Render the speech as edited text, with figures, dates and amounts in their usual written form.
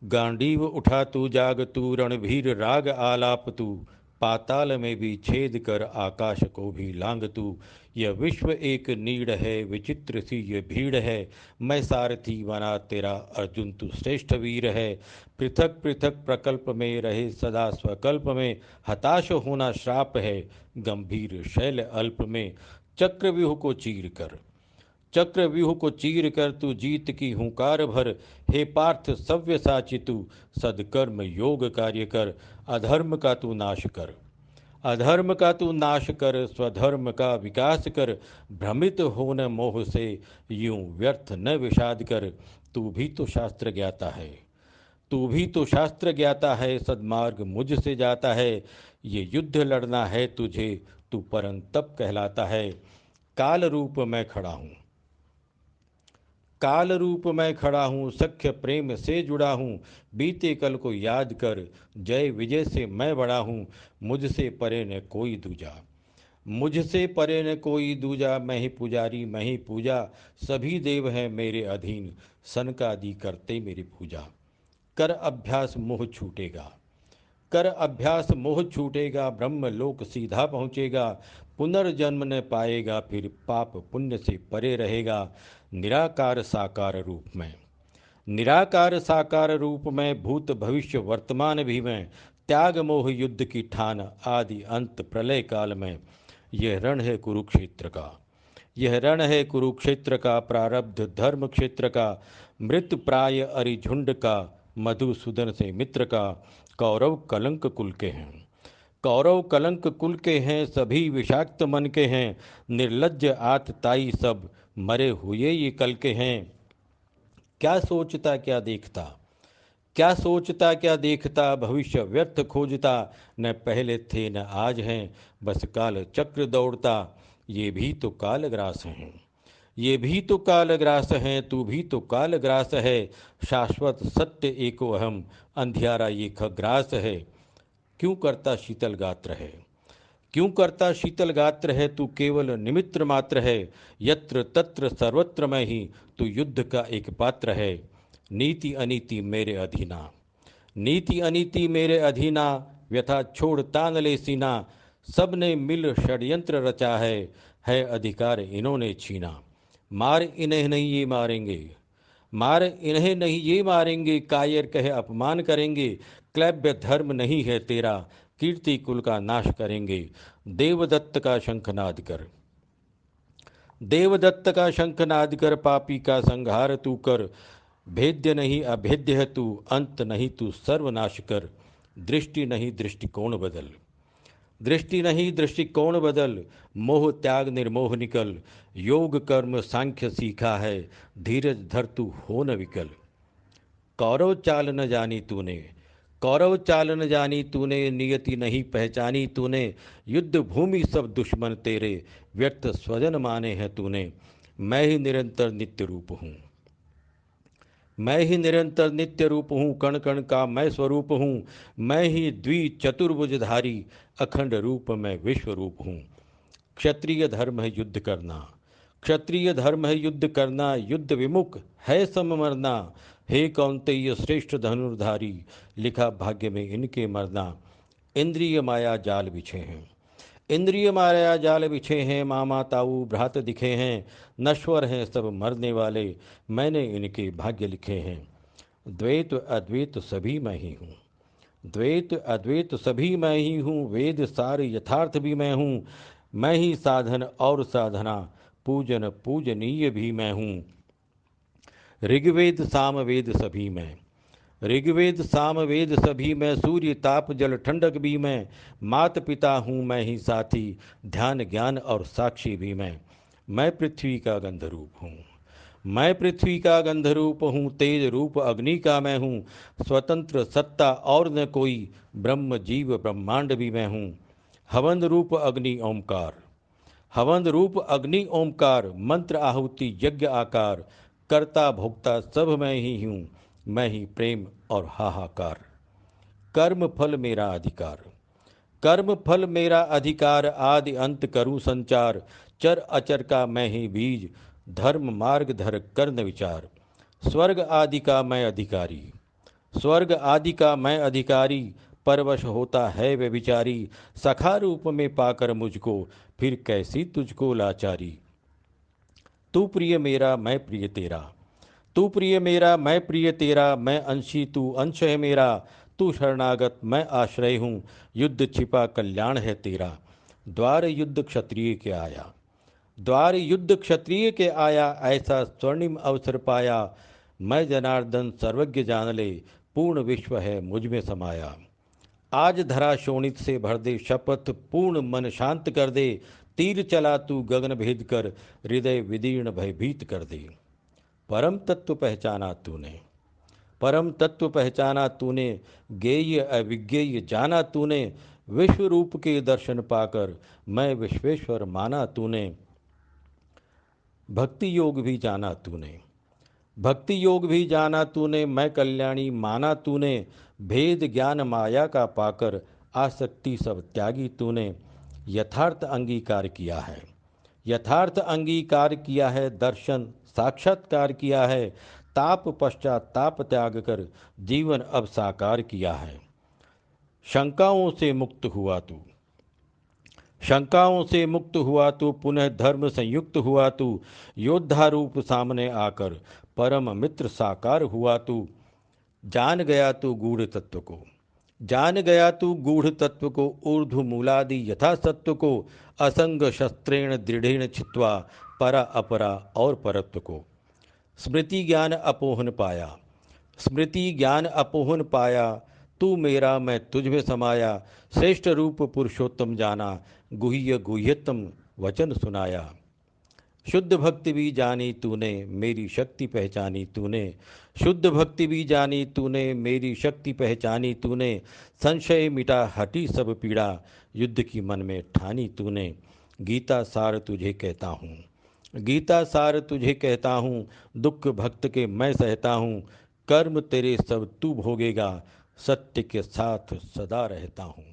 गांडीव उठा तू जाग तू रणभीर राग आलाप तू, पाताल में भी छेद कर आकाश को भी लांग तू। यह विश्व एक नीड़ है विचित्र सी ये भीड़ है, मैं सारथी बना तेरा अर्जुन तू श्रेष्ठ वीर है। पृथक पृथक प्रकल्प में रहे सदा स्वकल्प में, हताश होना श्राप है गंभीर शैल अल्प में। चक्रव्यूह को चीर कर चक्रव्यूह को चीर कर तू जीत की हुंकार भर, हे पार्थ सव्यसाची तू सदकर्म योग कार्य कर। अधर्म का तू नाश कर अधर्म का तू नाश कर, स्वधर्म का विकास कर। भ्रमित हो न मोह से यूं व्यर्थ न विषाद कर। तू भी तो शास्त्र ज्ञाता है तू भी तो शास्त्र ज्ञाता है, सद्मार्ग मुझसे जाता है। ये युद्ध लड़ना है तुझे, तू परंतप कहलाता है। काल रूप मैं खड़ा हूँ काल रूप मैं खड़ा हूँ, सख्य प्रेम से जुड़ा हूँ। बीते कल को याद कर, जय विजय से मैं बड़ा हूँ। मुझसे परे न कोई दूजा मुझसे परे न कोई दूजा, मैं ही पुजारी मैं ही पूजा। सभी देव हैं मेरे अधीन, सनकादि करते मेरी पूजा। कर अभ्यास मोह छूटेगा कर अभ्यास मोह छूटेगा, ब्रह्म लोक सीधा पहुँचेगा। पुनर्जन्म न पाएगा, फिर पाप पुण्य से परे रहेगा। निराकार साकार रूप में निराकार साकार रूप में, भूत भविष्य वर्तमान भी में। त्याग मोह युद्ध की ठान, आदि अंत प्रलय काल में। यह रण है कुरुक्षेत्र का यह रण है कुरुक्षेत्र का, प्रारब्ध धर्म क्षेत्र का। मृत प्राय अरिझुंड का, मधुसूदन से मित्र का। कौरव कलंक कुल के हैं कौरव कलंक कुल के हैं, सभी विषाक्त मन के हैं। निर्लज्ज आतताई सब, मरे हुए ये कल के हैं। क्या सोचता क्या देखता क्या देखता, भविष्य व्यर्थ खोजता। न पहले थे न आज हैं, बस काल चक्र दौड़ता। ये भी तो कालग्रास हैं ये भी तो कालग्रास हैं, तू भी तो कालग्रास है। शाश्वत सत्य एको अहम, अंधियारा ये खग्रास है। क्यों करता शीतल गात्र है क्यों करता शीतल गात्र है, तू केवल निमित्र मात्र है। यत्र तत्र सर्वत्र में ही तू युद्ध का एक पात्र है। नीति अनीति मेरे अधीना नीति अनीति मेरे अधीना, व्यथा छोड़ तान ले सीना। सब ने मिल षड्यंत्र रचा है अधिकार इन्होंने छीना। मार इन्हें नहीं ये मारेंगे मार इन्हें नहीं ये मारेंगे, कायर कहे अपमान करेंगे। क्लैब्य धर्म नहीं है तेरा, कीर्ति कुल का नाश करेंगे। देवदत्त का शंखनाद कर देवदत्त का शंखनाद कर, पापी का संहार तू कर। भेद्य नहीं अभेद्य है तू, अंत नहीं तू सर्वनाश कर। दृष्टि नहीं दृष्टिकोण बदल दृष्टि नहीं दृष्टिकोण बदल, मोह त्याग निर्मोह निकल। योग कर्म सांख्य सीखा है, धीरज धर तू हो न विकल। कौरव चाल न जानी तूने कौरव चाल न जानी तूने, नियति नहीं पहचानी तूने। युद्ध भूमि सब दुश्मन तेरे, व्यर्थ स्वजन माने हैं तूने। मैं ही निरंतर नित्य रूप हूँ मैं ही निरंतर नित्य रूप हूँ, कण कण का मैं स्वरूप हूँ। मैं ही द्विचतुर्भुजधारी, अखंड रूप में विश्व रूप हूँ। क्षत्रिय धर्म है युद्ध करना क्षत्रिय धर्म है युद्ध करना, युद्ध विमुख है सम मरना। हे कौन्तेय श्रेष्ठ धनुर्धारी, लिखा भाग्य में इनके मरना। इंद्रिय माया जाल बिछे हैं इंद्रिय माया जाल बिछे हैं, मामा ताऊ भ्रात दिखे हैं। नश्वर हैं सब मरने वाले, मैंने इनके भाग्य लिखे हैं। द्वैत अद्वैत सभी मैं ही हूँ द्वैत अद्वैत सभी मैं ही हूँ, वेद सार यथार्थ भी मैं हूँ। मैं ही साधन और साधना, पूजन पूजनीय भी मैं हूँ। ऋग्वेद सामवेद सभी मैं ऋग्वेद सामवेद सभी मैं, सूर्य ताप जल ठंडक भी मैं। मात पिता हूँ मैं ही साथी, ध्यान ज्ञान और साक्षी भी मैं पृथ्वी का गंधरूप हूँ मैं पृथ्वी का गंधरूप हूँ, तेज रूप अग्नि का मैं हूँ। स्वतंत्र सत्ता और न कोई, ब्रह्म जीव ब्रह्मांड भी मैं हूँ। हवन रूप अग्नि ओंकार हवन रूप अग्नि ओंकार, मंत्र आहुति यज्ञ आकार। कर्ता भोक्ता सब मैं ही हूँ, मैं ही प्रेम और हाहाकार। कर्म फल मेरा अधिकार कर्म फल मेरा अधिकार, आदि अंत करूं संचार। चर अचर का मैं ही बीज, धर्म मार्ग धर कर न विचार। स्वर्ग आदि का मैं अधिकारी स्वर्ग आदि का मैं अधिकारी, परवश होता है वे बिचारी। सखा रूप में पाकर मुझको, फिर कैसी तुझको लाचारी। तू प्रिय मेरा मैं प्रिय तेरा, तू प्रिय मेरा मैं प्रिय तेरा। मैं अंशी तू अंश है मेरा, तू शरणागत मैं आश्रय हूँ। युद्ध छिपा कल्याण है तेरा, द्वार युद्ध क्षत्रिय के आया। द्वार युद्ध क्षत्रिय के आया, ऐसा स्वर्णिम अवसर पाया। मैं जनार्दन सर्वज्ञ जान ले, पूर्ण विश्व है मुझ में समाया। आज धरा शोणित से भर दे शपथ, पूर्ण मन शांत कर दे। तीर चला तू गगन भेद कर, हृदय विदीर्ण भयभीत कर दे। परम तत्व पहचाना तूने, परम तत्व पहचाना तूने। गेय अविज्ञेय जाना तूने, विश्व रूप के दर्शन पाकर मैं विश्वेश्वर माना तूने। भक्ति योग भी जाना तूने, भक्ति योग भी जाना तूने। मैं कल्याणी माना तूने, भेद ज्ञान माया का पाकर आसक्ति सब त्यागी तूने। यथार्थ अंगीकार किया है, यथार्थ अंगीकार किया है। दर्शन साक्षात्कार किया है, ताप पश्चात ताप त्याग कर जीवन अब साकार किया है। शंकाओं से मुक्त हुआ तू, शंकाओं से मुक्त हुआ तू, पुनः धर्म संयुक्त हुआ तू। योद्धा रूप सामने आकर परम मित्र साकार हुआ तू। जान गया तू गूढ़ तत्व को, जान गया तू गूढ़ तत्व को। ऊर्ध्व मूलादि यथा सत्व को, असंग शस्त्रेण दृढ़ेण छित्वा परा अपरा और परत्व को। स्मृति ज्ञान अपोहन पाया, स्मृति ज्ञान अपोहन पाया। तू मेरा मैं तुझ में समाया, श्रेष्ठ रूप पुरुषोत्तम जाना। गुह्य गुह्यतम वचन सुनाया। शुद्ध भक्ति भी जानी तूने, मेरी शक्ति पहचानी तूने। शुद्ध भक्ति भी जानी तूने, मेरी शक्ति पहचानी तूने। संशय मिटा हटी सब पीड़ा, युद्ध की मन में ठानी तूने। गीता सार तुझे कहता हूँ, गीता सार तुझे कहता हूँ। दुख भक्त के मैं सहता हूँ, कर्म तेरे सब तू भोगेगा। सत्य के साथ सदा रहता हूँ।